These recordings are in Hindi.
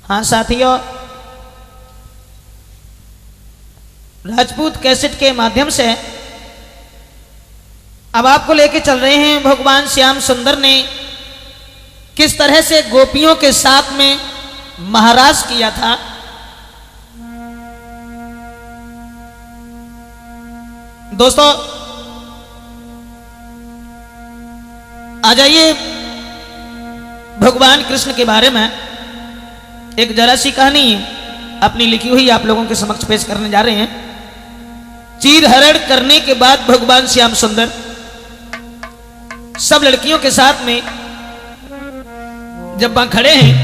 हाँ साथियों, राजपूत कैसेट के माध्यम से अब आपको लेके चल रहे हैं भगवान श्याम सुंदर ने किस तरह से गोपियों के साथ में महाराज किया था। दोस्तों आ जाइए भगवान कृष्ण के बारे में एक जरा सी कहानी अपनी लिखी हुई आप लोगों के समक्ष पेश करने जा रहे हैं। चीर हरण करने के बाद भगवान श्याम सुंदर सब लड़कियों के साथ में जब वहां खड़े हैं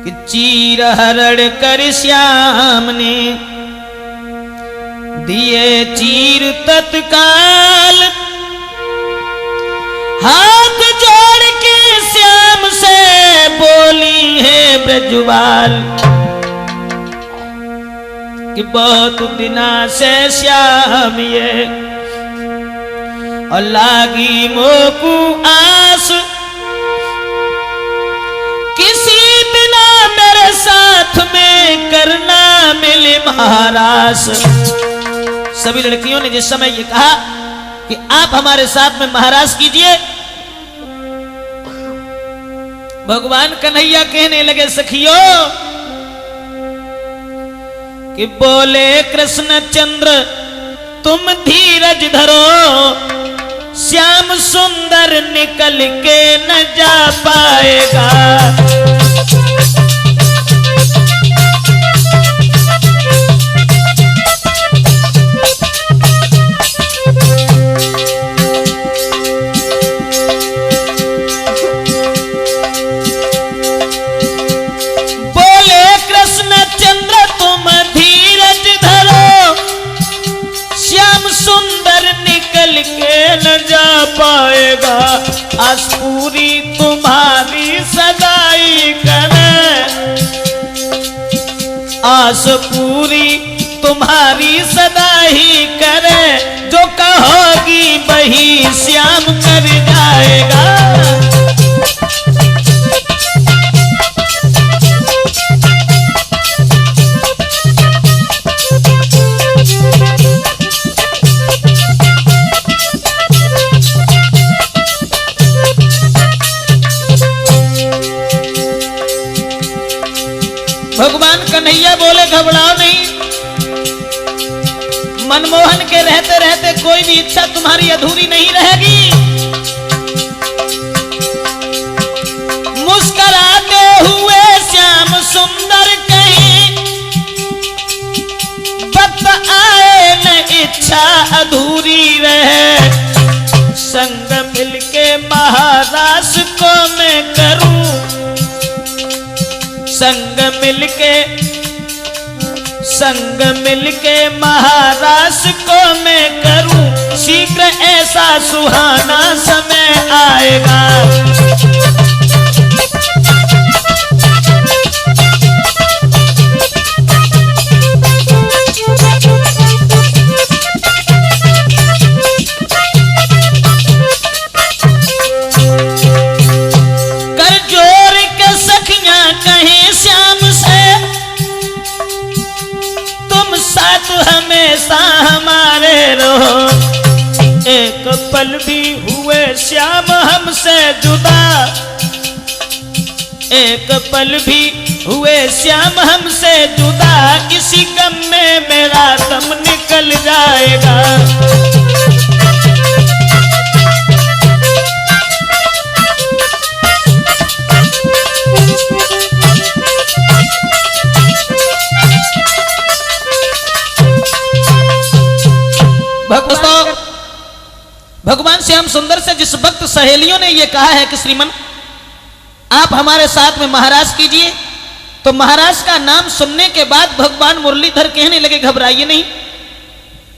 कि चीर हरण कर श्याम ने दिए चीर तत्काल, हाथ जोड़ के श्याम से बोली है ब्रजवाल कि बहुत दिना से श्याम ये और लागी मोकू आस, किसी बिना मेरे साथ में करना मिले महारास। सभी लड़कियों ने जिस समय ये कहा कि आप हमारे साथ में महाराज कीजिए, भगवान कन्हैया कहने लगे सखियों कि बोले कृष्ण चंद्र तुम धीरज धरो, श्याम सुंदर निकल के न जा पाएगा। पाएगा आज पूरी तुम्हारी सदाई करे, आस पूरी तुम्हारी सदाई करे, जो कहोगी वही श्याम कर जाएगा। भगवान कन्हैया बोले घबराओ नहीं, मनमोहन के रहते रहते कोई भी इच्छा तुम्हारी अधूरी नहीं रहेगी। मुस्कुराते हुए श्याम सुंदर कहीं, वक्त आए न इच्छा अधूरी रहे, संग मिलके महाराज को मैं करूं, संग मिलके महाराज को मैं करूं, शीघ्र ऐसा सुहाना समय आएगा। कर जोर के सखियां कहें श्याम से, तुम साथ हमेशा हमारे रहो, एक पल भी हुए श्याम हमसे जुदा, एक पल भी हुए श्याम हमसे जुदा, इसी गम में मेरा दम निकल जाएगा। भगवान श्याम सुंदर से जिस वक्त सहेलियों ने यह कहा है कि श्रीमन आप हमारे साथ में महाराज कीजिए, तो महाराज का नाम सुनने के बाद भगवान मुरलीधर कहने लगे घबराइए नहीं,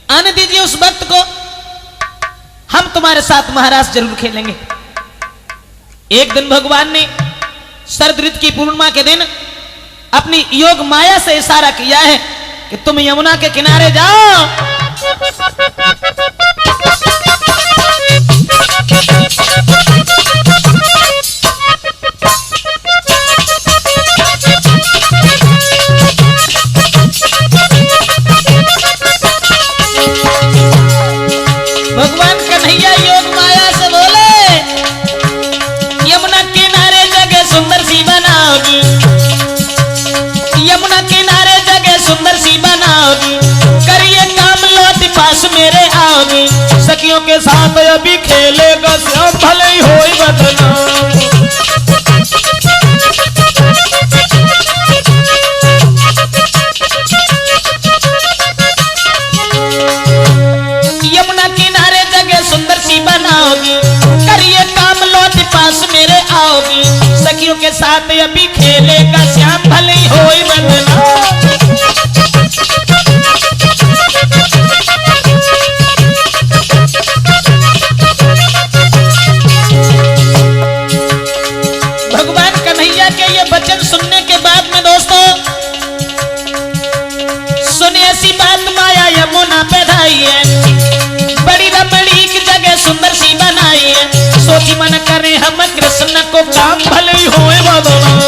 आने दीजिए उस वक्त को, हम तुम्हारे साथ महाराज जरूर खेलेंगे। एक दिन भगवान ने शरद ऋतु की पूर्णिमा के दिन अपनी योग माया से इशारा किया है कि तुम यमुना के किनारे जाओ, पास मेरे आओगी, सखियों के साथ अभी खेलेगा श्याम भले ही होई बदनाम। यमुना किनारे जगह सुंदर सी बनाओगी, करिए काम लौट पास मेरे आओगी, सखियों के साथ अभी खेलेगा श्याम भले ही होई बदनाम। भगवान कन्हैया के ये वचन सुनने के बाद में दोस्तों सुने ऐसी बात माया यमुना पे ढाई है, बड़ी रमणीक जगह सुंदर सी बनाई है, सोची मन करे हम कृष्ण को काम भले ही होए बदनाम।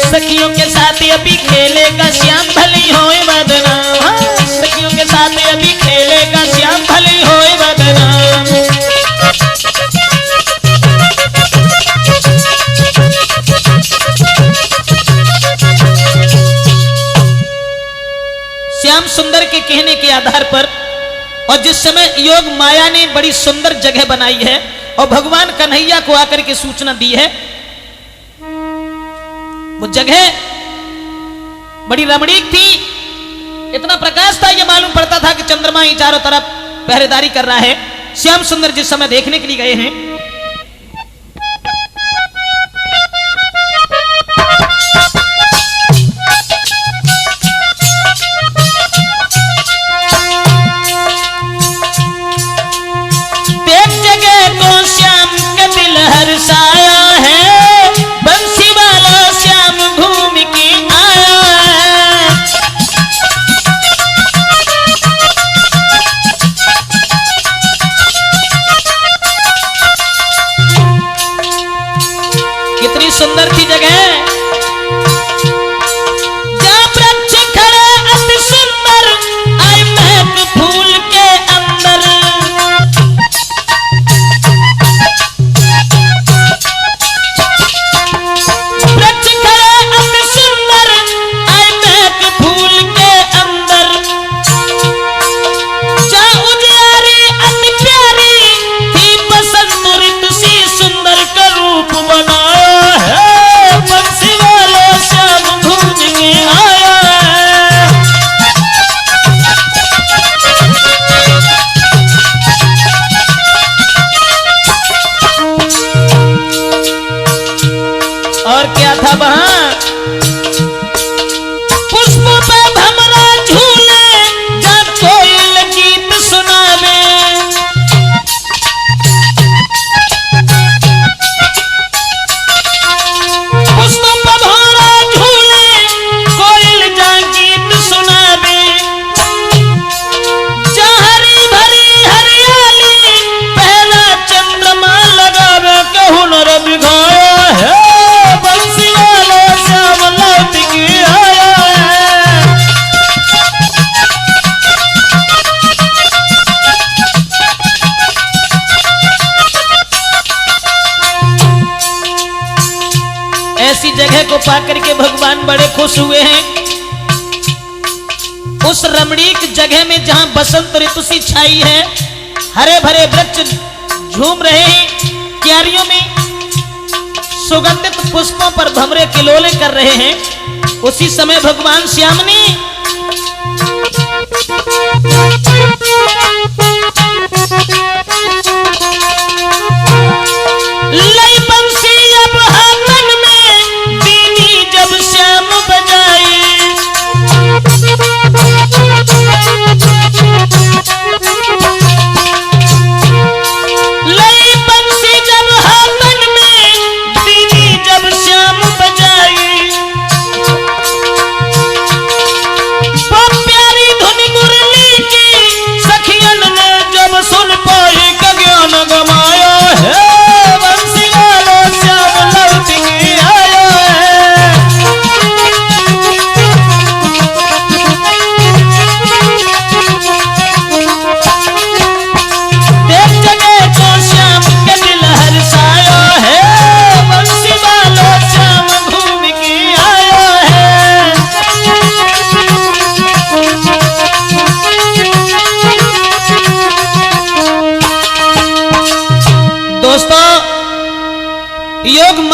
सखियों के साथ अभी खेलेगा श्याम भले ही होए बदनाम, सखियों के साथ अभी खेलेगा श्याम भले ही होए बदनाम। श्याम सुंदर के कहने के आधार पर और जिस समय योग माया ने बड़ी सुंदर जगह बनाई है और भगवान कन्हैया को आकर के सूचना दी है, वो जगह बड़ी रमणीक थी, इतना प्रकाश था ये मालूम पड़ता था कि चंद्रमा ही चारों तरफ पहरेदारी कर रहा है। श्याम सुंदर जिस समय देखने के लिए गए हैं, देख जगह को श्याम के दिल हर्षाया है, बंसी वाला श्याम घूम के आया है। कितनी सुंदर थी जगह, जहाँ वृक्ष खड़े अति सुंदर, आई महक फूल के अंदर। वृक्ष खड़े अति सुंदर, आई महक फूल के अंदर। जहाँ उजियारी अति प्यारी थी, बसंत ऋतु सी सुंदर का रूप बनाया है, बंसी वाला श्याम घूम के आया है। और क्या था वहां, पुष्पों पे भमरा झूले, जब कोयल गीत सुनावे। पुष्पों पे भमरा झूले, कोयल जा गीत सुनावे। जहाँ हरी भरी हरियाली, पहला चंद्रमा लगावे के हुनर दिखाया है, बंसी वाला श्याम लौट के आया है। ऐसी जगह को पाकर के भगवान बड़े खुश हुए हैं। उस रमणीक जगह में जहां बसंत ऋतु सी छाई है, हरे भरे वृक्ष झूम रहे हैं, क्यारियों में सुगंधित पुष्पों पर भमरे किलोले कर रहे हैं, उसी समय भगवान श्याम ने लई बंसी अब हाथन में, बीनी जब श्याम बजाई। लई बंसी जब हाथन में, बीनी जब श्याम बजाई।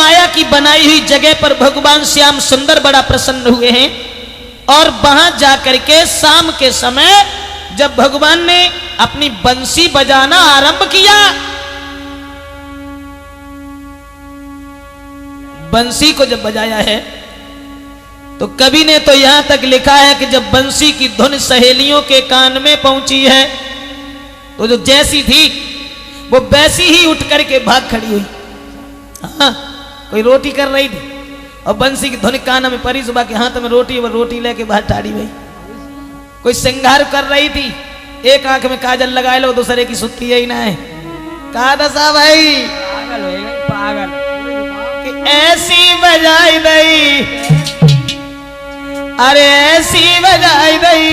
माया की बनाई हुई जगह पर भगवान श्याम सुंदर बड़ा प्रसन्न हुए हैं और वहां जाकर के शाम के समय जब भगवान ने अपनी बंसी बजाना आरंभ किया, बंसी को जब बजाया है तो कवि ने तो यहां तक लिखा है कि जब बंसी की धुन सहेलियों के कान में पहुंची है तो जो जैसी थी वो वैसी ही उठ करके भाग खड़ी हुई। हाँ, कोई रोटी कर रही थी और बंसी की धुन कान में परी, सुबह के हाथ में रोटी, वो रोटी लेके बाहर ठाड़ी हुई। कोई श्रृंगार कर रही थी, एक आंख में काजल लगाए लो, दूसरे की सुत्ती है ही ना है। कहा दशा भाई पागल हो गई, पागल कि ऐसी बजाई दई, अरे ऐसी बजाई दई,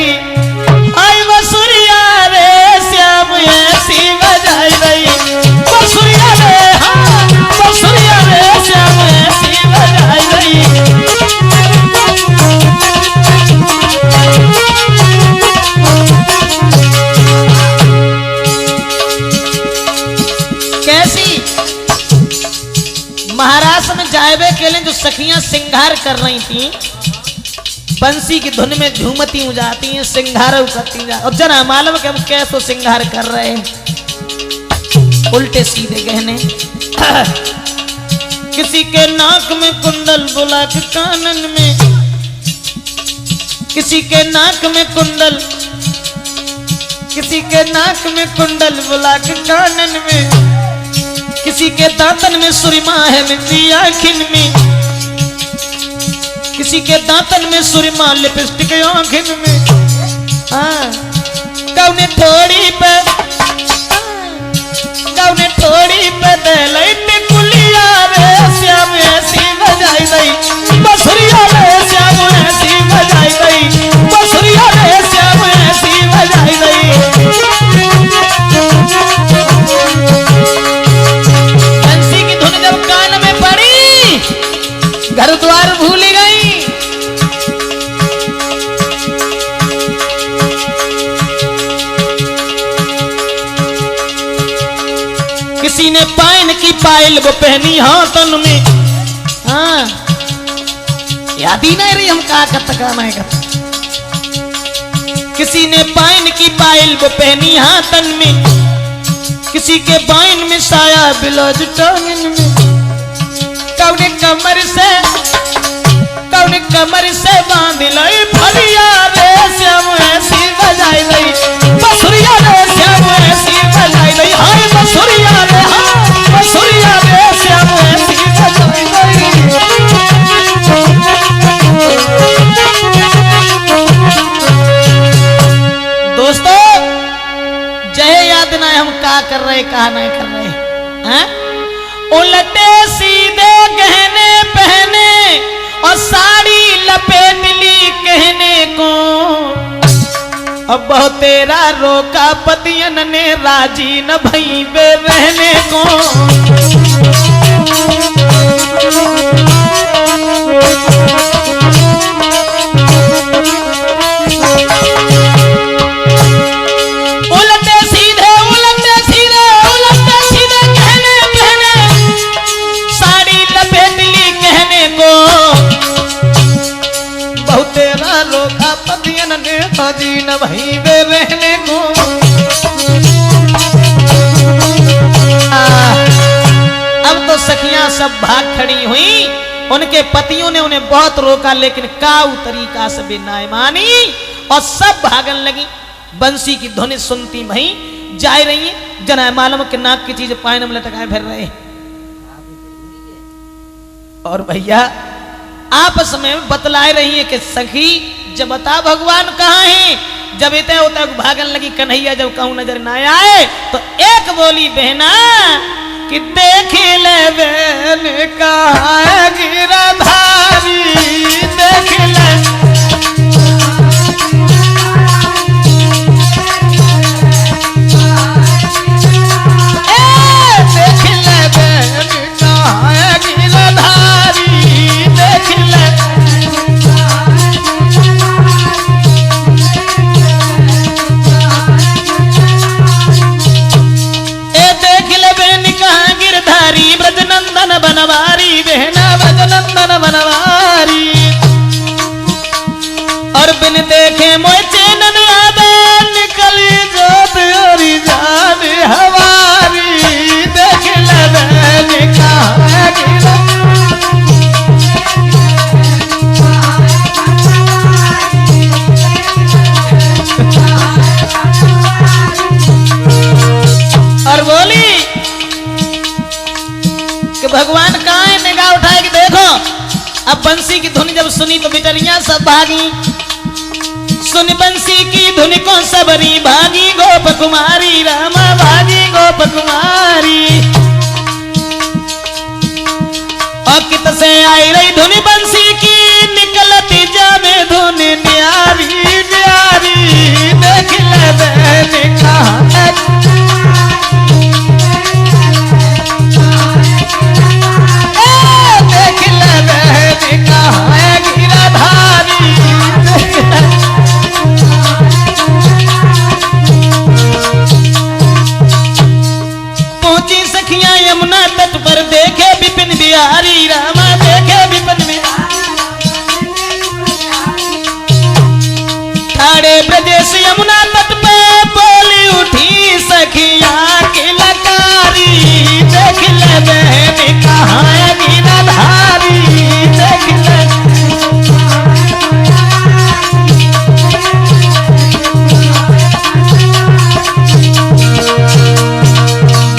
आई बसुरिया रे श्याम ऐसी बजाई दई, बसुरिया रे, हाँ बसुरिया रे श्याम ऐसी बजाई दई। कैसी महाराष्ट्र में जायबे के लिए जो सखियां श्रृंगार कर रही थी, बंसी की धुन में झूमती हो जाती हैं, श्रृंगार करती जा, और जना मालूम कि हम कैसे श्रृंगार कर रहे हैं, उल्टे सीधे गहने। किसी के नाक में कुंडल बुला के कानन में, किसी के नाक में कुंडल, किसी के नाक में कुंडल बुला के कानन में, किसी के दांतन में सुरमा है मिट्टी आँखिन में, किसी के दांतन में सुरमा लिपस्टिक आँखिन में। हाँ, कौने थोड़ी पे, कौने थोड़ी पे दलैन कुलिया रे श्याम ऐसी बजाई दई, बसुरिया रे श्याम ऐसी बजाई दई, बसुरिया रे श्याम ऐसी बजाई दई। बंसी की धुन जब कान में पड़ी, घर द्वार भूल गई। किसी ने पाइन की पायल वो पहनी हाथन में। हाँ, याद ही नहीं रही हम कहा करता काम है करता। किसी ने पाइन की पायल वो पहनी हाथन में, किसी के बाइन में साया बिलोज टांगन में। कौने कमर से, कौने कमर से बांध लाई फरिया रे श्याम ऐसी बजाई दई, बसुरिया रे श्याम ऐसी बजाई दई, हाय बसुरिया रे, हाँ बसुरिया रे श्याम ऐसी बजाई दई। दोस्तों, जय याद ना हम क्या कर रहे, कहा नहीं कर रहे हैं। उलटे सीधे गहने पहने और साड़ी लपेट ली कहने को, अब बहुत तेरा रोका पतियन ने राजी न भई बे रहने को। जी न भई बे रहने को। अब तो सखियां सब भाग खड़ी हुई, उनके पतियों ने उन्हें बहुत रोका, लेकिन काऊ तरीका से भी ना मानी और सब भागन लगी। बंसी की ध्वनि सुनती वही जा रही है, जना मालूम के नाक की चीज पायन में लटकाए फिर रहे। और भैया आपस में बतलाए रही है कि सखी जब बता भगवान कहाँ है, जब इतने होता भागन लगी कन्हैया, जब कहूं नजर ना आए तो एक बोली बहना कि देख ले बहन कहाँ है गिरधारी, देख ले बनवारी बहन नंदन बनवारी। और बिन देखे मोए चैनन आदे निकली जोत और जान हमारी। देख ले कहाँ गिरा और बोली कि भगवान कहाँ है। निगाह उठाए कि देखो। अब बंसी की धुन जब सुनी तो बिटरियां सब भागी। सुन बंसी की धुन को सबरी भागी गोप कुमारी। रामा भागी गोप कुमारी। और कित से आई रही धुन बंसी की निकलती जामे धुन न्यारी न्यारी। देख ले बहन कहाँ देख ले बहन कहाँ है गिरधारी। पहुंची सखियां यमुना तट पर देखे विपिन बिहारी। रामा देखे विपिन बिहारी। ठाड़े ब्रजेश यमुना तट पे बोली उठी सखियां की लकारी। देख ले बहन कहाँ है गिरधारी। देख ले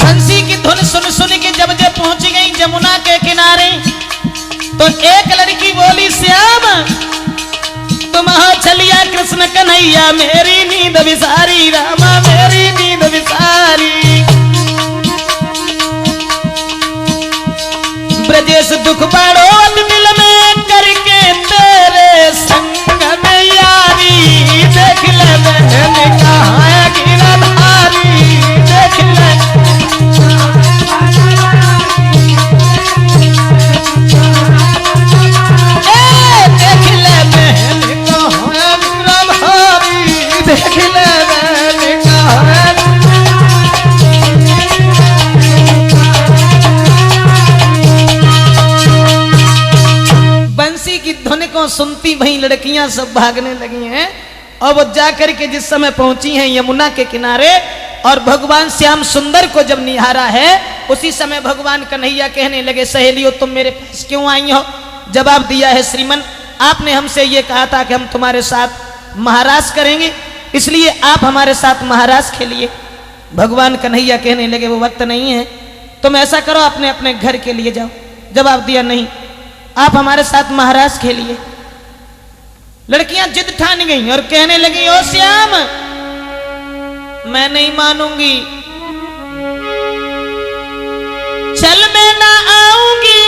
बंसी की धुन सुन सुन के जब जब पहुंच गई जमुना के किनारे तो एक लड़की बोली श्याम तुम हो चलिया कृष्ण कन्हैया मेरी नींद विसारी। रामा मेरी नींद विसारी। ब्रजेश दुख बड़ो दिल में करके तेरे संग में यारी। देख ले बहन कहाँ है गिरधारी। देख ले देख ले बहन कहाँ है गिरधारी। देख ले बहन कहाँ है। बंसी की धुन को सुनती वही लड़कियां सब भागने लगी हैं। और वो जाकर के जिस समय पहुंची हैं यमुना के किनारे और भगवान श्याम सुंदर को जब निहारा है उसी समय भगवान कन्हैया कहने लगे सहेलियों तुम मेरे पास क्यों आई हो। जवाब दिया है श्रीमन आपने हमसे ये कहा था कि हम तुम्हारे साथ महाराज करेंगे इसलिए आप हमारे साथ महाराज खेलिए। भगवान कन्हैया कहने लगे वो वक्त नहीं है तुम ऐसा करो अपने अपने घर के लिए जाओ। जवाब दिया नहीं आप हमारे साथ महाराज खेलिए। लड़कियां जिद ठान गई और कहने लगी ओ श्याम मैं नहीं मानूंगी। चल मैं ना आऊंगी।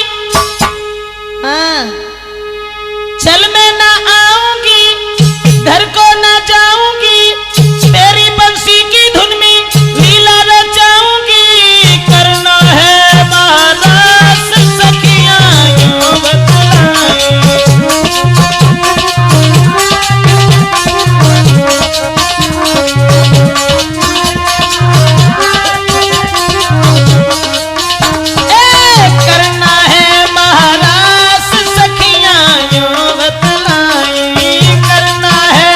हाँ चल मैं ना आऊंगी घर को ना जाऊंगी। तेरी बंसी की धुन में लीला रचाऊंगी। करना है महाराज सखियां यूं बतलाएं। करना है महाराज सखियां यूं बतलाएं। करना है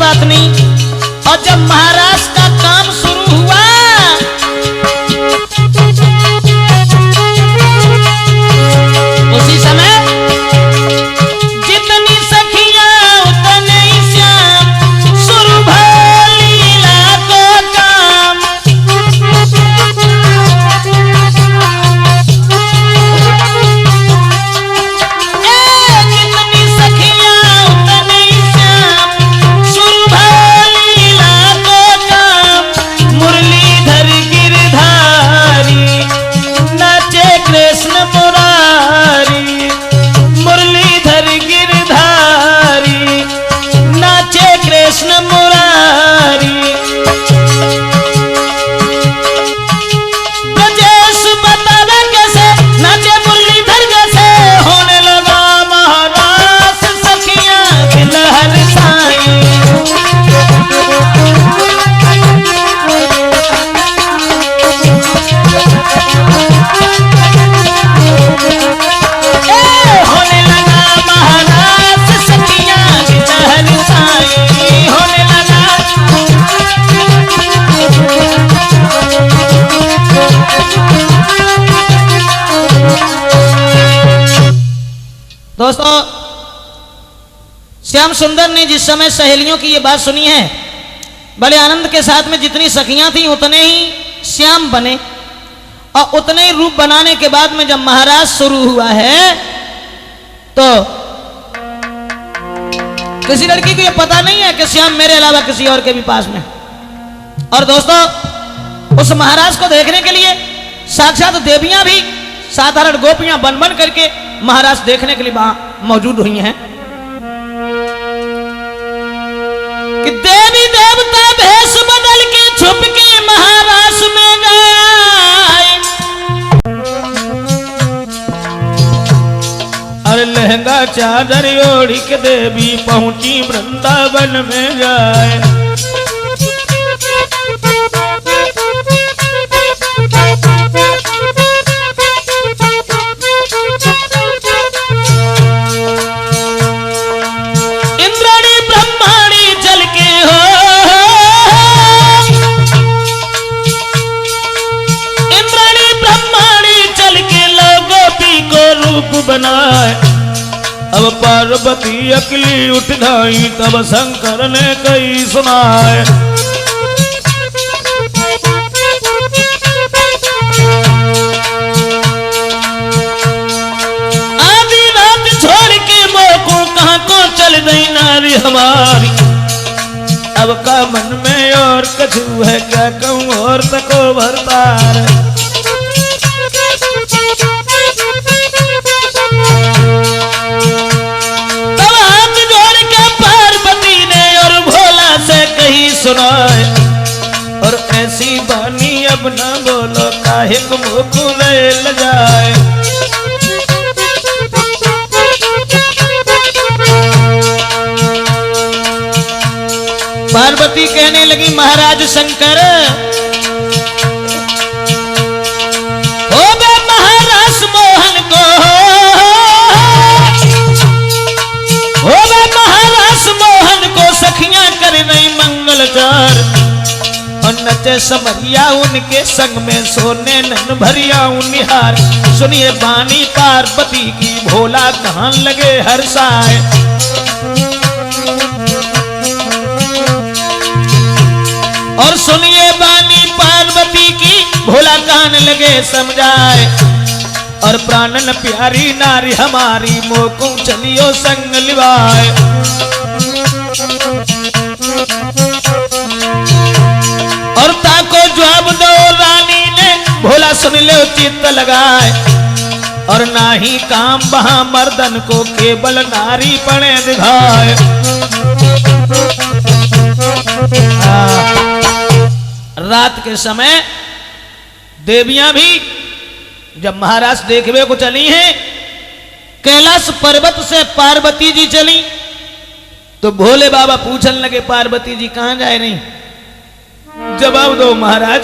बात नहीं। और जब महाराज का काम शुरू हुआ उसी समय जितनी सखियां उतने ही श्याम शुरू लीला को काम। जितनी सखियां उतने ही श्याम शुरू लीला को काम। मुरलीधर गिरधारी नाचे कृष्ण मुरारी। मुरलीधर गिरधारी नाचे कृष्ण मुरारी। ब्रजेश बतावे कैसे नाचे मुरलीधर जैसे होने लगा महारास सखियां दिल हरसाई। होने लगा महारास सखियां दिल हरसाई। होने लगा। दोस्तों, श्याम सुंदर ने जिस समय सहेलियों की ये बात सुनी है, बड़े आनंद के साथ में जितनी सखियां थी उतने ही श्याम बने। और उतने ही रूप बनाने के बाद में जब महाराज शुरू हुआ है तो किसी लड़की को ये पता नहीं है कि श्याम मेरे अलावा किसी और के भी पास में। और दोस्तों, उस महाराज को देखने के लिए साक्षात देवियां भी साधारण गोपियां बन बन करके महाराज देखने के लिए वहां मौजूद हुई हैं। कि देवी देवता भेष बदल के छुप के महाराज में गए। अरे लहंगा चादर ओढ़ी के देवी पहुंची वृंदावन में जाए। इंद्राणी ब्रह्माणी चल के हो। इंद्राणी ब्रह्माणी चल के लो गोपी को रूप बनाए। अब पार्वती अकली उठ गई तब शंकर ने कही सुनाए। आधी रात छोड़ के मोको कहाँ को चल गई नारी हमारी। अब का मन में और कछु है क्या कहूँ और तको भरतार। सुनाए और ऐसी बानी अब न बोलो काहे को मुकुले ल जाए। पार्वती कहने लगी महाराज शंकर हो बे महाराज मोहन को। हो बे महाराज मोहन को सखियां कर रही मंगलचार। और नचे समरिया उनके संग में सोने नन भरिया निहार। सुनिए बानी पार्वती की भोला कहां लगे हर्षाए। और सुनिए बानी पार्वती की भोला कान लगे समझाए। और प्राणन प्यारी नारी हमारी मोको चलियो संग लिवाए। और ताको जवाब दो रानी ने भोला सुन लो चित्त लगाए। और ना ही काम वहां मर्दन को केवल नारी पणे दिखाए। रात के समय देवियां भी जब महाराज देखवे को चली हैं, कैलाश पर्वत से पार्वती जी चली तो भोले बाबा पूछने लगे पार्वती जी कहां जाए रही। जवाब दो महाराज।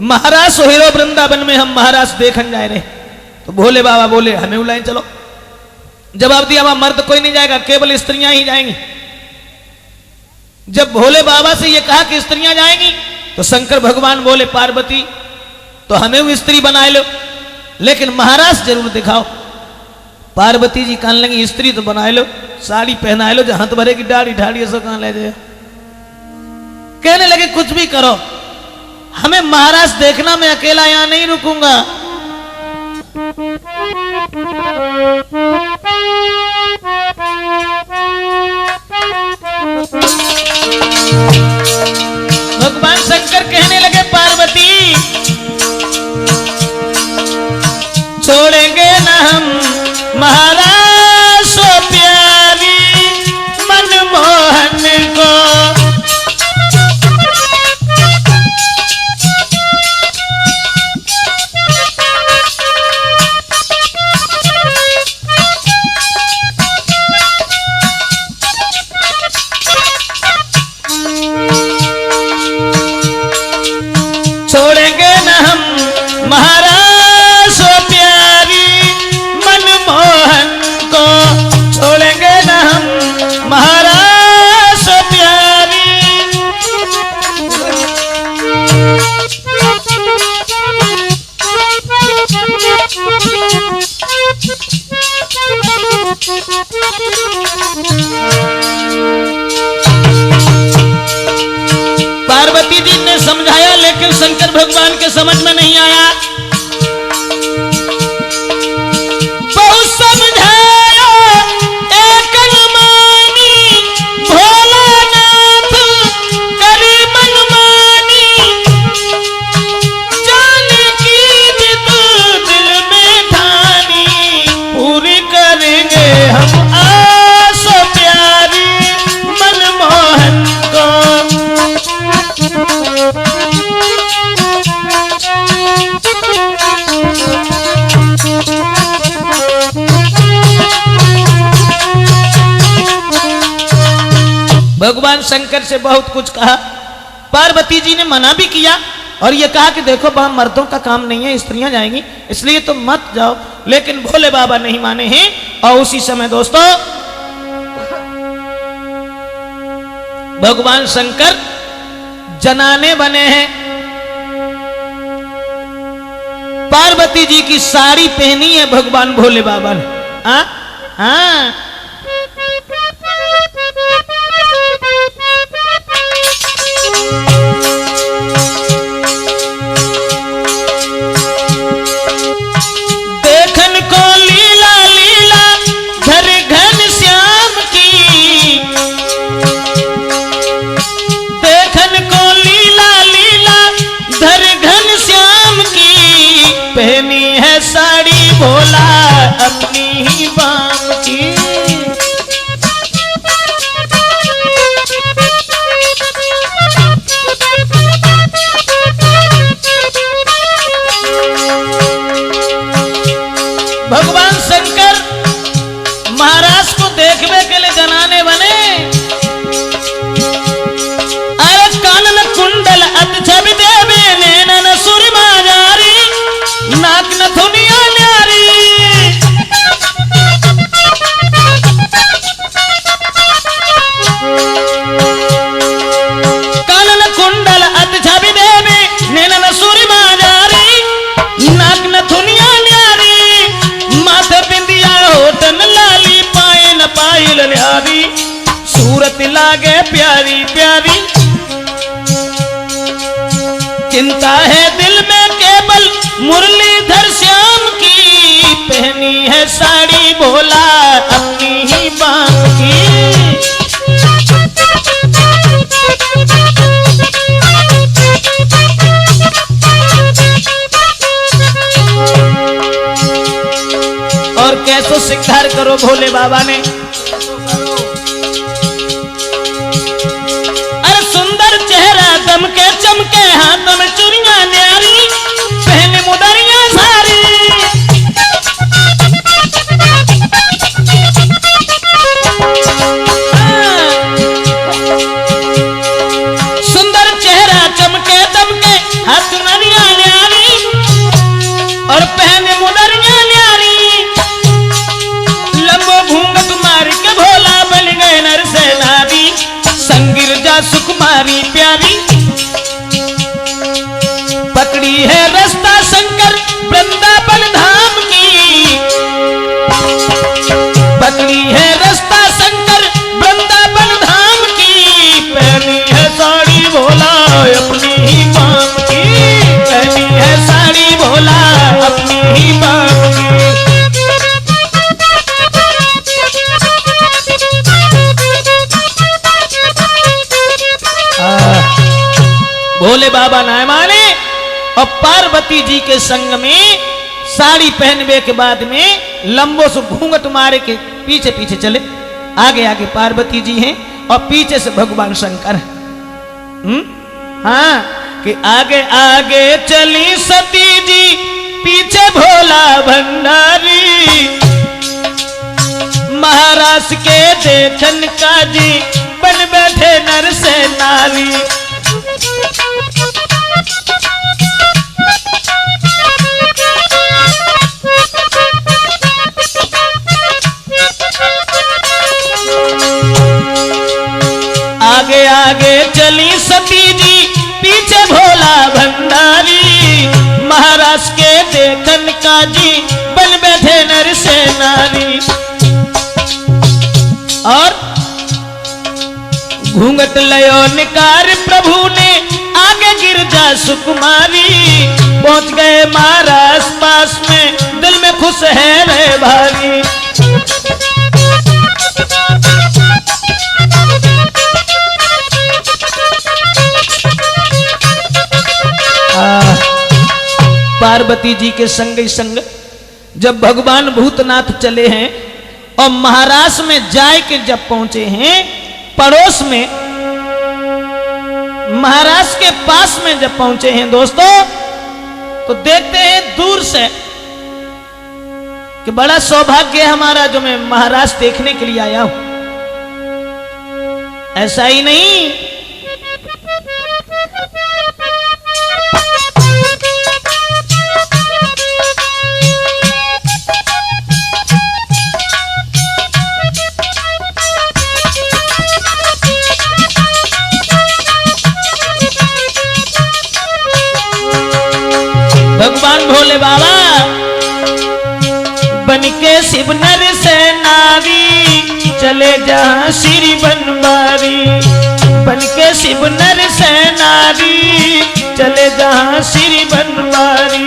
महाराज सोहेरो वृंदावन में हम महाराज देखन जाए रहे। तो भोले बाबा बोले हमें बुलाएं चलो। जवाब दिया वहां मर्द कोई नहीं जाएगा, केवल स्त्रियां ही जाएंगी। जब भोले बाबा से ये कहा कि स्त्रियां जाएंगी, तो शंकर भगवान बोले पार्वती तो हमें भी स्त्री बना लो, लेकिन महाराज जरूर दिखाओ। पार्वती जी कहने लगी स्त्री तो बना लो, साड़ी पहना लो, जहां तो भरे की दाढ़ी ढाड़ी ऐसा कहां ले जाए। कहने लगे कुछ भी करो, हमें महाराज देखना, मैं अकेला यहां नहीं रुकूंगा। भगवान शंकर कहने लगे पार्वती छोड़ेंगे ना हम महाराज सो प्यारी मनमोहन को। छोड़ेंगे न हम महाराज सो प्यारी मनमोहन को, छोड़ेंगे न हम महाराज सो प्यारी। पार्वती जी ने समझाया, लेकिन शंकर भगवान के समझ में नहीं आया। बहुत समझाया एक मनमानी, भोलानाथ करी मनमानी, जाने की जिद दिल में ठानी, पूरी करेंगे हम आसो प्यारी मनमोहन को। भगवान शंकर से बहुत कुछ कहा, पार्वती जी ने मना भी किया और ये कहा कि देखो वहां मर्दों का काम नहीं है, स्त्रियां जाएंगी, इसलिए तुम मत जाओ। लेकिन भोले बाबा नहीं माने हैं। और उसी समय दोस्तों भगवान शंकर जनाने बने हैं। पार्वती जी की साड़ी पहनी है भगवान भोले बाबा ने। हाँ देखन को लीला लीला घर घन श्याम की, देखन को लीला लीला घर घन श्याम की, पहनी है साड़ी भोला अपनी ही बाम की। भगवान शंकर महाराज को देखने के लिए जनाने बने। अरे कानन कुंडल अत छवि देवे नैनन सुरमा जारी, नाक नथुनिया न्यारी। कानन कुंडल अत छवि देवे नैनन सुरमा जारी, नाक नथुनिया न्यारी। माथे बिंदिया होठन लाली, पाए न पायल न्यारी, सूरत लागे प्यारी प्यारी। चिंता है दिल में केवल मुरलीधर श्याम की, पहनी है साड़ी भोला अपनी ही बाम की। और कैसो सिंगार करो भोले बाबा ने। अरे सुंदर चेहरा दमके चमके, हाथों में चूड़ियां न्यारी, पहने मुदरियां सारी। सुंदर चेहरा चमके दमके, हाथ नरिया न्यारी, और पहने मुदरियां न्यारी। लंबो घूंघट मार के भोला बन गए नर से भोले बाबा ना माने और पार्वती जी के संग में साड़ी पहनने के बाद में लंबो से घूंघट मारे के पीछे पीछे चले। आगे आगे पार्वती जी हैं और पीछे से भगवान शंकर हैं। हाँ कि आगे आगे चली सती जी पीछे भोला भंडारी, महाराज के देखन का जी बन बैठे नर से नारी। आगे आगे चली सती जी पीछे भोला भंडारी, महाराज के देखन का जी बन बैठे नर से नारी। और घूंघट लयो निकार प्रभु ने आगे गिरजा सुकुमारी, पहुंच गए महाराज पास में दिल में खुश है रे भारी। पार्वती जी के संग ही संग जब भगवान भूतनाथ चले हैं और महाराष्ट्र में जाए के जब पहुंचे हैं, पड़ोस में महाराष्ट्र के पास में जब पहुंचे हैं दोस्तों, तो देखते हैं दूर से कि बड़ा सौभाग्य हमारा जो मैं महाराष्ट्र देखने के लिए आया हूं। ऐसा ही नहीं, भगवान भोले बाबा बनके शिव नर से नारी, चले जहां श्री बनवारी। बनके शिव नर से नारी, चले जहां श्री बनवारी।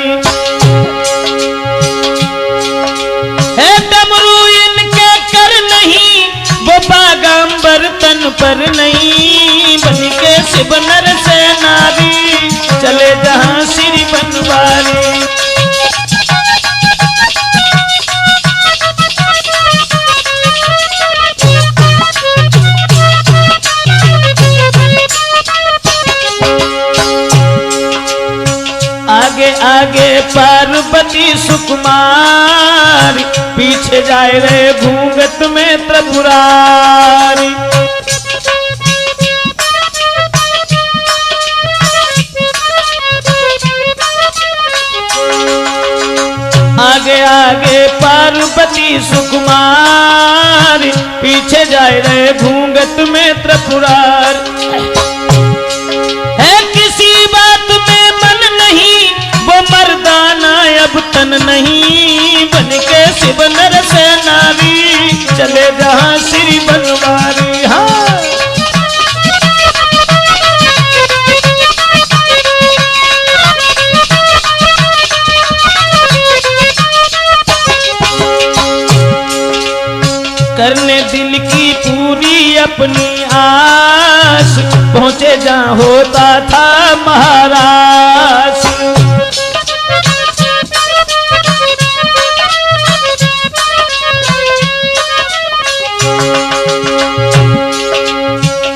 है डमरू इनके कर नहीं, वो बागंबर तन पर नहीं। बनके शिव नर से नारी, चले जहां श्री बनवारी। आगे आगे पार्वती सुकुमारी, पीछे जाए रे घूंघट में त्रिपुरारी। आगे आगे पार्वती सुकुमारी, पीछे जाए रे घूंघट में त्रिपुरार। है किसी बात में मन नहीं, वो मर्दाना अब तन नहीं। बनके शिव नर से नारी, चले जहां श्री बनवारी। हाँ करने दिल की पूरी अपनी आस, पहुंचे जहां होता था महाराज।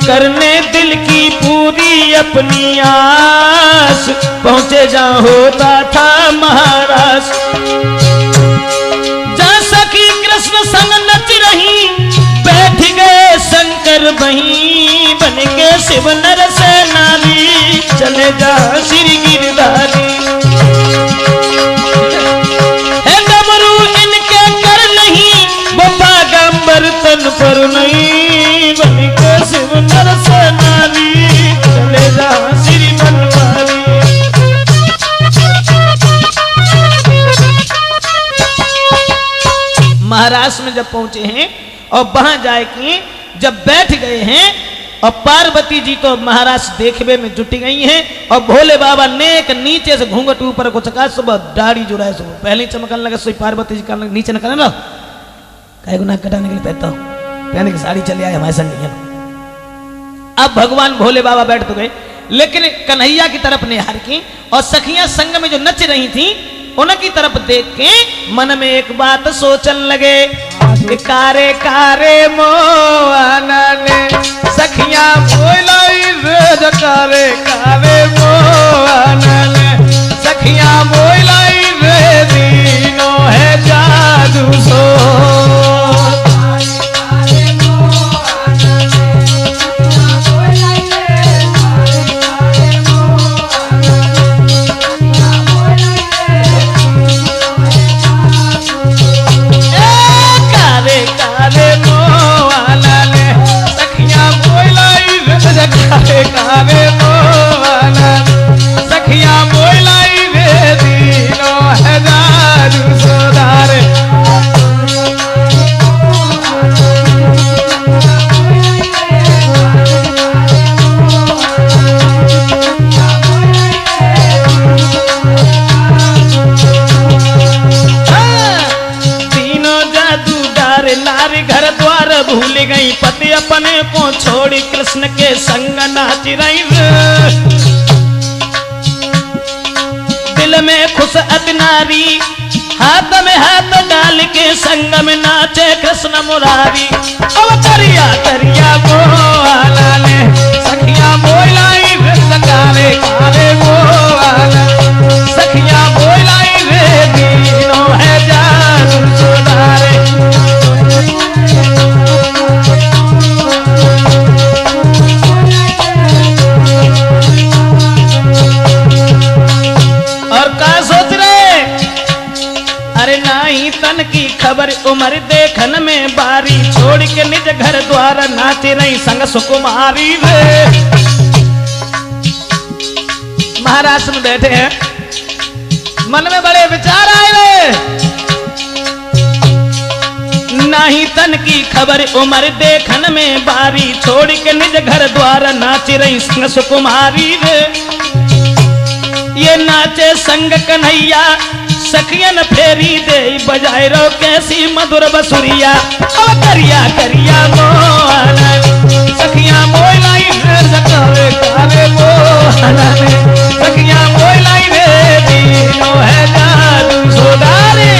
करने दिल की पूरी अपनी आस, पहुंचे जहां होता था महाराज। कृष्ण संग नच रही, बैठ गए शंकर वहीं। बनके शिव नर से नारी, चले जा श्री गिरधारी। है डमरू इनके कर नहीं, वो बागंबर तन पर नहीं। बनके शिव नर से नारी, चले जा श्री बनवारी। महाराष्ट्र में जब पहुंचे हैं और वहां जाए कि जब बैठ गए हैं, और पार्वती जी तो महाराष्ट्र देखने में जुटी गई हैं, और भोले बाबा नेक नीचे से घूंघट ऊपर को चका, सुबह दाढ़ी जो है सुबह पहले चमकने लगा। सोई पार्वती जी का नीचे न करने लो, कई गुना कटाने के लिए पहनता हूं, पहने की साड़ी चली आए हमारे संग। अब भगवान भोले बाबा बैठ तो गए, लेकिन कन्हैया की तरफ निहार की और सखियां संग में जो नच रही थी उनकी तरफ देख के मन में एक बात सोचन लगे कि कारे कारे मोआना ने सखियां बोलाई रे कारे कारे मोआना ने सखियां बोलाई रे दीनो है जादू सो कावे मोहना सखिया मोलाई रे दीनो है दारू सोदार तीनों जादूदार नारी घर द्वार भूल गई पति अपने को छोड़ी कृष्ण के संग नाच रही दिल में खुश अति नारी हाथ में हाथ डाल के संग में नाचे कृष्ण मुरारी अवतरिया तरिया बोला ले सखिया बोलाई काले काले बोला सखिया बोलाई रे दीनो है जादू सुधारे तन की खबर उमर देखन में बारी छोड़ के निज घर द्वार नाच रही संग सुकुमारी रे महाराज में बैठे हैं मन में बड़े विचार आए रे नहीं तन की खबर उमर देखन में बारी छोड़ के निज घर द्वार नाच रही संग सुकुमारी रे ये नाचे संग कन्हैया सखियन फेरी दे बजाए रो कैसी मधुर बसुरिया करिया करिया मोहना सखिया मोलाई काले काले मोहना सखिया मोलाई रे दीनो है जादू सोदारे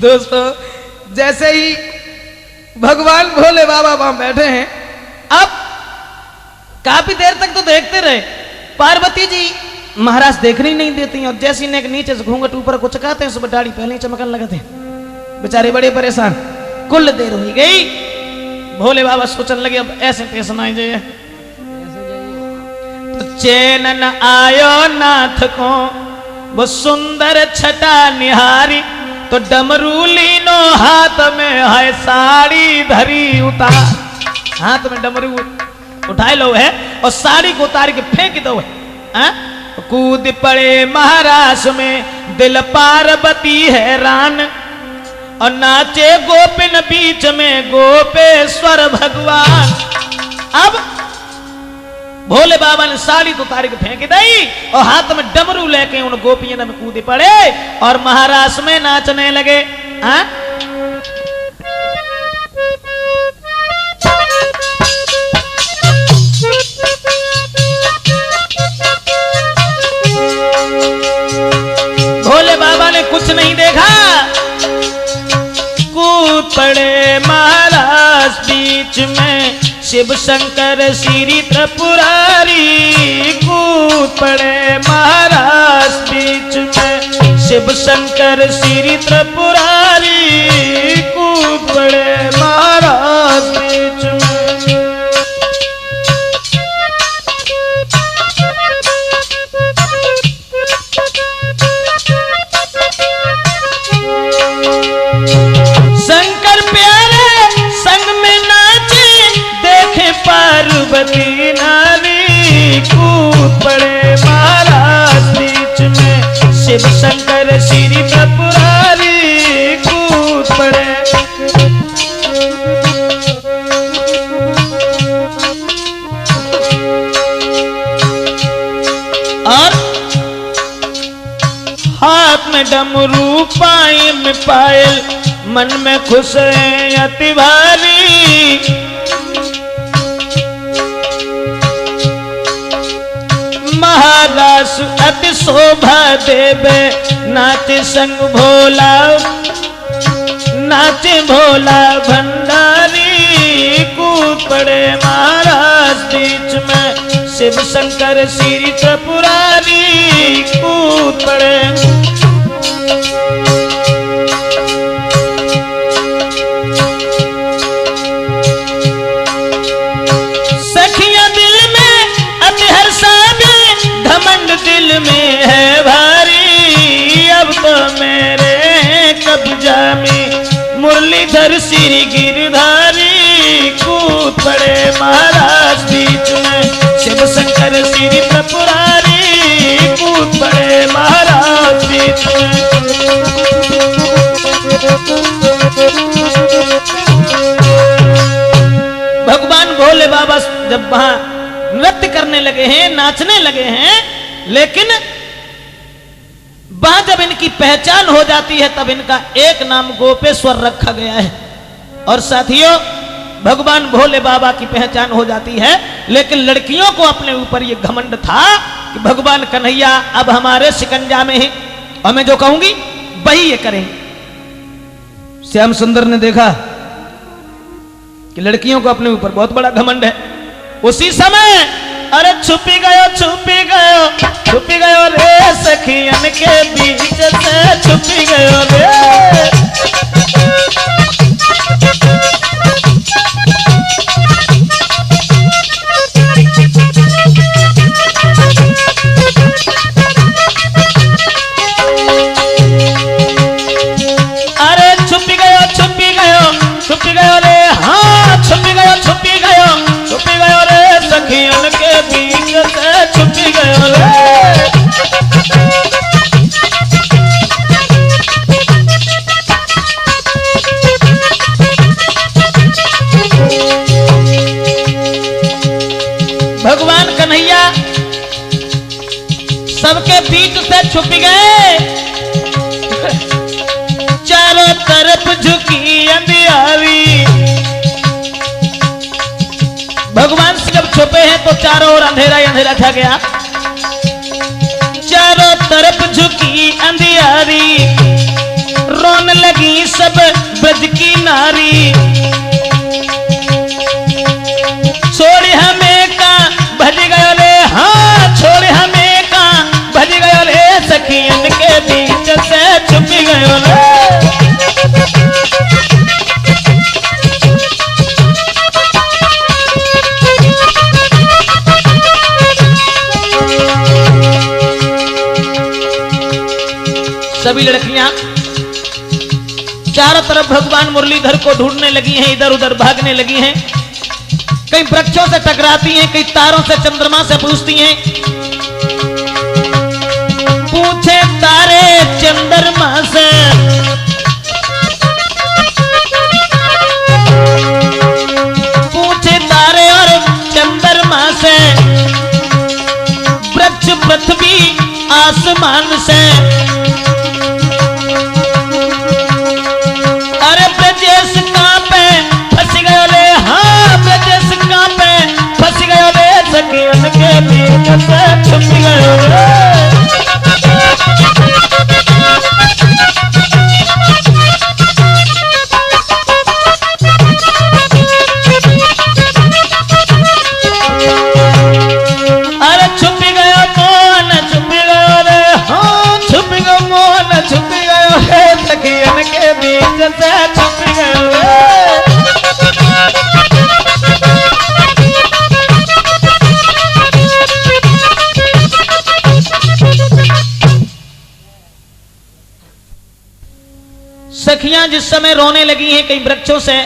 दोस्तों जैसे ही भगवान भोले बाबा वहां बैठे हैं अब काफी देर तक तो देखते रहे पार्वती जी महाराज देखने ही नहीं देती और जैसी ने नीचे से घूंघट ऊपर को चकाते हैं सुबह दाढ़ी पहले ही चमकने लगते हैं बेचारे बड़े परेशान कुल देर हो गई भोले बाबा सोचने लगे अब ऐसे पेश ना जाइए तो चैन न आयो नाथ को वो सुंदर छटा निहारी तो डमरू लीनो हाथ में है साड़ी धरी उतार हाथ में डमरू उठाए लो है और साड़ी को उतार के फेंक दो है कूद पड़े महाराज में दिल पार्वती हैरान और नाचे गोपिन बीच में गोपेश्वर भगवान अब भोले बाबा ने साड़ी तो उतार के फेंक दी और हाथ में डमरू लेके उन गोपियों में कूद पड़े और महाराज में नाचने लगे भोले बाबा ने कुछ नहीं देखा कूद पड़े महाराज बीच में शिव शंकर श्री त्रिपुरारी कूद पड़े महाराज बीच में शिव शंकर श्री त्रिपुरारी कूद पड़े महाराज बीच में शंकर प्यारे संग में पायल, मन में खुश है अति भारी। महारास अति शोभा देवे, नाचे संग भोला, नाचे भोला भंडारी। कूद पड़े महाराज बीच में, शिव शंकर श्री त्रिपुरारी। कूद पड़े सखिया दिल में अति हर्षा भी, घमंड दिल में है भारी। अब तो मेरे कब्जा में मुरलीधर श्री गिरधारी। कूद पड़े महाराज बीच में, शिव शंकर श्री त्रिपुरारी। कूद पड़े महाराज बीच में। भगवान भोले बाबा जब वहां नृत्य करने लगे हैं, नाचने लगे हैं, लेकिन वहां जब इनकी पहचान हो जाती है तब इनका एक नाम गोपेश्वर रखा गया है। और साथियों, भगवान भोले बाबा की पहचान हो जाती है, लेकिन लड़कियों को अपने ऊपर यह घमंड था कि भगवान कन्हैया अब हमारे शिकंजा में है और मैं जो कहूंगी वही ये करें। श्याम सुंदर ने देखा कि लड़कियों को अपने ऊपर बहुत बड़ा घमंड है। उसी समय अरे छुपी गयो रे सखियन के बीच से, छुपी गयो रे। अरे छुपी गयो रे, हाँ छुपी गयो रे सखियन के बीच से, छुपी गयो रे। भगवान कन्हैया सबके बीच से छुप गए। चारों तरफ झुकी अंधियारी। भगवान से जब छुपे हैं तो चारों ओर अंधेरा ही अंधेरा छा गया। चारों तरफ झुकी अंधियारी, रोने लगी सब ब्रज की नारी। छोड़ हमें का भज गयो रे, हाँ छोड़ हमें का भज गयो रे सखियन के बीच से, छुप गयो रे। सभी लड़कियां चारों तरफ भगवान मुरलीधर को ढूंढने लगी हैं, इधर उधर भागने लगी हैं। कई वृक्षों से टकराती हैं, कई तारों से चंद्रमा से पूछती हैं। पूछे तारे चंद्रमा से, पूछे तारे और चंद्रमा से, वृक्ष पृथ्वी आसमान से। अरे ब्रजेश कांपे फंस गयो रे, हाँ ब्रजेश कांपे फंस गयो रे सखियन के बीच से, छुप गयो रे। अरे छुप गयो मोहन, छुप गयो रे, हाँ छुप गयो मोहन, छुप गयो रे सखियन के बीच से, छुप गयो रे। सखियां जिस समय रोने लगी हैं, कई वृक्षों से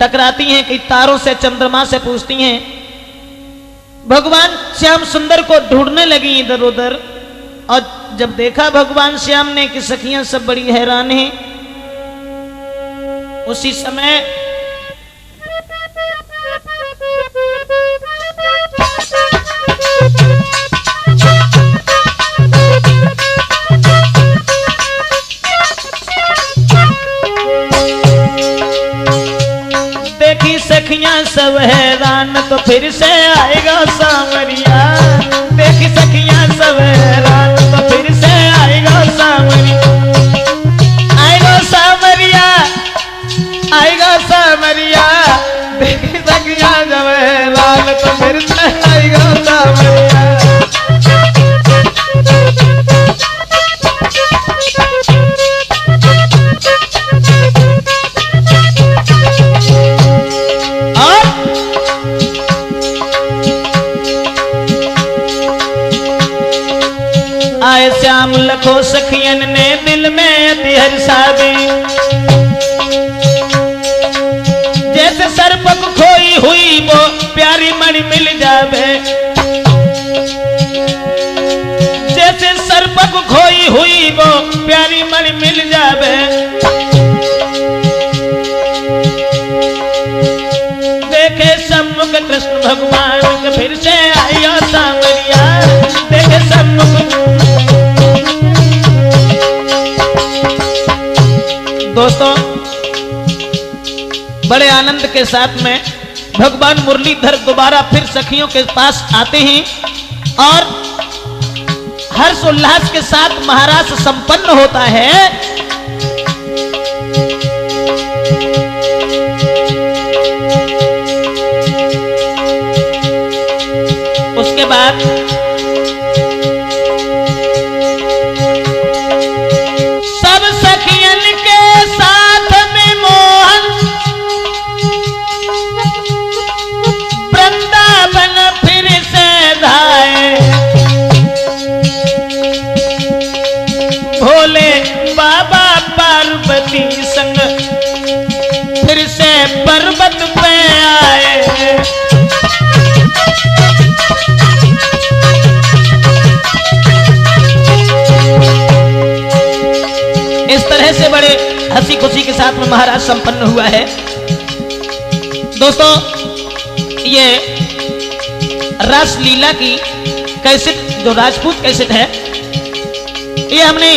टकराती हैं, कई तारों से चंद्रमा से पूछती हैं। भगवान श्याम सुंदर को ढूंढने लगी इधर उधर। और जब देखा भगवान श्याम ने कि सखियां सब बड़ी हैरान हैं, उसी समय सखियां सब हैरान तो फिर से आएगा सावरिया। देखी सखियां सब हैरान तो फिर से आएगा सावरिया। आएगा सावरिया, आएगा सावरिया। देखी सखियां सब हैरान तो फिर से आएगा सावरिया। आए श्याम लखो सखियन ने दिल में अति हर्षा दी। जैसे सर्पक खोई हुई वो प्यारी मणि मिल जावे। जैसे सर्पक खोई हुई वो प्यारी मणि मिल जावे। देखे सम्मुख कृष्ण भगवान के फिर से आया सावरिया। देखे सम्मुख। दोस्तों, बड़े आनंद के साथ में भगवान मुरलीधर दोबारा फिर सखियों के पास आते हैं और हर्ष उल्लास के साथ महाराज संपन्न होता है। उसके बाद सब सखियन के साथ में मोहन वृंदावन फिर से धाए। भोले बाबा पार्वती संग फिर से पर्वत पे आए। इस तरह से बड़े हंसी खुशी के साथ में महाराज संपन्न हुआ है। दोस्तों, ये रास लीला की कैसेट जो राजपूत कैसेट है, ये हमने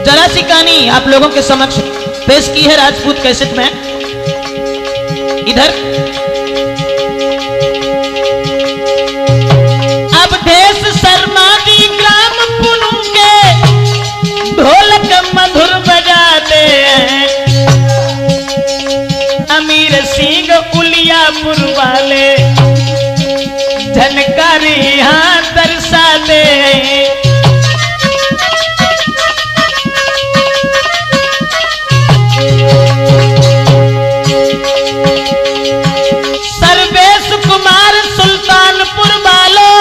जरा सी कहानी आप लोगों के समक्ष पेश की है राजपूत कैसेट में। इधर शर्मादी ग्राम पुनु के ढोलक मधुर बजाते हैं। अमीर सिंह उलियापुर वाले झनकारी यहाँ दर्शाते हैं। सर्वेश कुमार सुल्तानपुर वालों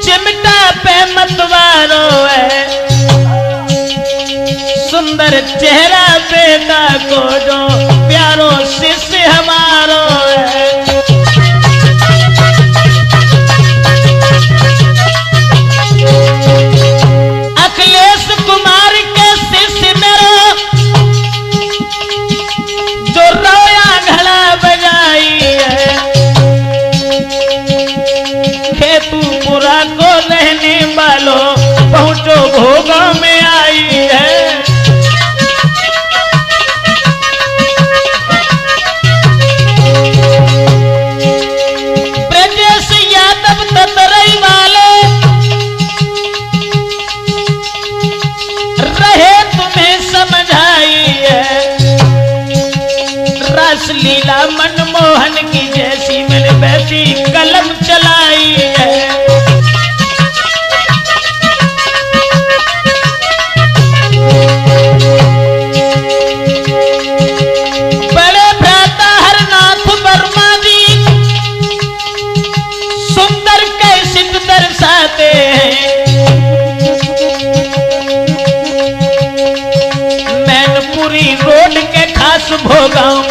चिमटा पे मतवारो है। सुंदर चेहरा बेटा को जो प्यारो शिष्य हमारो है। अखिलेश कुमार के शिष्य मेरो जो रोया घड़ा बजाई है। खेतूपुरा को रहने वालों पहुंचो भोगा में आई है। ब्रजेश यादव ततरई वाले रहे तुम्हें समझाई है। रास लीला मनमोहन की जैसी मैंने वैसी कलम चलाई है। बड़े भ्राता हरनाथ वर्मा जी सुंदर कैसेट दर्शाते हैं। मैनपुरी रोड के खास भोगांव